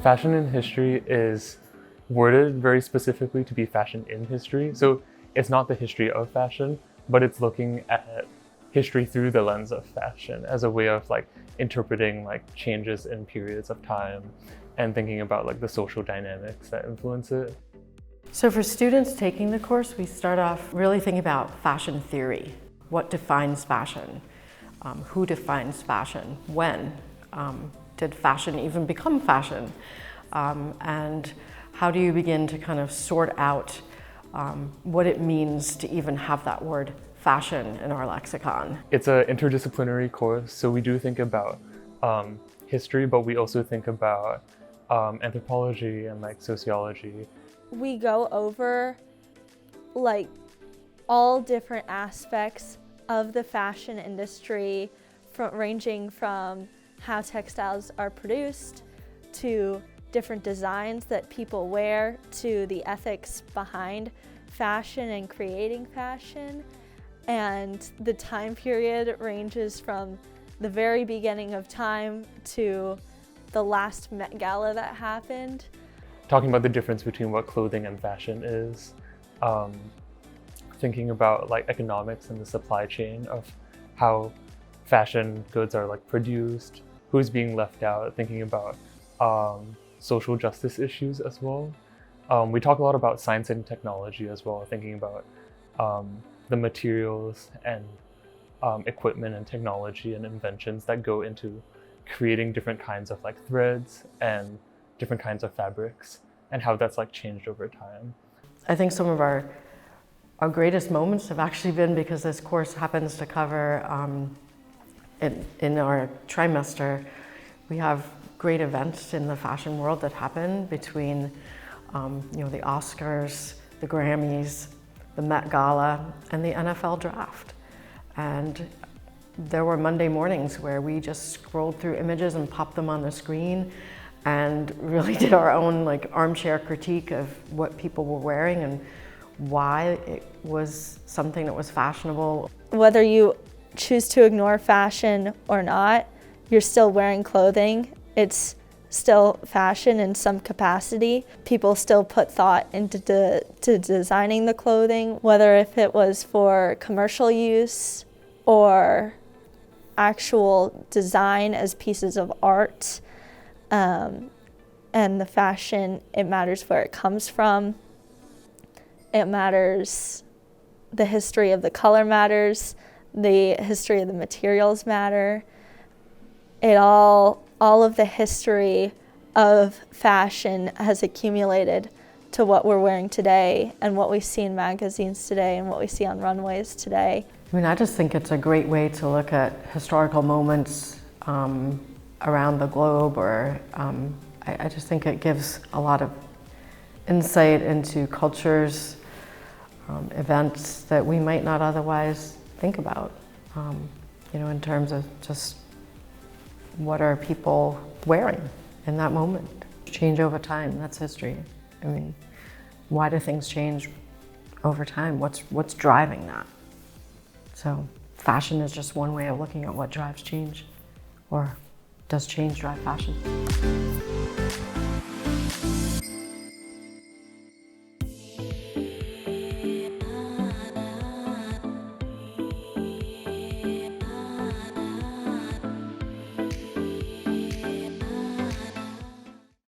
Fashion in history is worded very specifically to be fashion in history. So it's not the history of fashion, but it's looking at history through the lens of fashion as a way of like interpreting like changes in periods of time and thinking about like the social dynamics that influence it. So for students taking the course, we start off really thinking about fashion theory. What defines fashion? Who defines fashion? When? Did fashion even become fashion? And how do you begin to kind of sort out what it means to even have that word fashion in our lexicon? It's an interdisciplinary course, so we do think about history, but we also think about anthropology and like sociology. We go over like all different aspects of the fashion industry, ranging from how textiles are produced to different designs that people wear to the ethics behind fashion and creating fashion. And the time period ranges from the very beginning of time to the last Met Gala that happened. Talking about the difference between what clothing and fashion is, thinking about like economics and the supply chain of how fashion goods are like produced, who's being left out, thinking about social justice issues as well. We talk a lot about science and technology as well, thinking about the materials and equipment and technology and inventions that go into creating different kinds of like threads and different kinds of fabrics and how that's like changed over time. I think some of our greatest moments have actually been because this course happens to cover, in our trimester, we have great events in the fashion world that happen between the Oscars, the Grammys, the Met Gala, and the NFL draft. And there were Monday mornings where we just scrolled through images and popped them on the screen and really did our own like armchair critique of what people were wearing and why it was something that was fashionable. Whether you choose to ignore fashion or not, you're still wearing clothing. It's still fashion in some capacity. People still put thought into designing the clothing, whether if it was for commercial use or actual design as pieces of art. And the fashion, it matters where it comes from. It matters, the history of the color matters, the history of the materials matter. All of the history of fashion has accumulated to what we're wearing today and what we see in magazines today and what we see on runways today. I mean, I just think it's a great way to look at historical moments around the globe, or I just think it gives a lot of insight into cultures, events that we might not otherwise think about, in terms of just what are people wearing in that moment. Change over time, that's history. I mean, why do things change over time? What's driving that? So fashion is just one way of looking at what drives change, or does change drive fashion?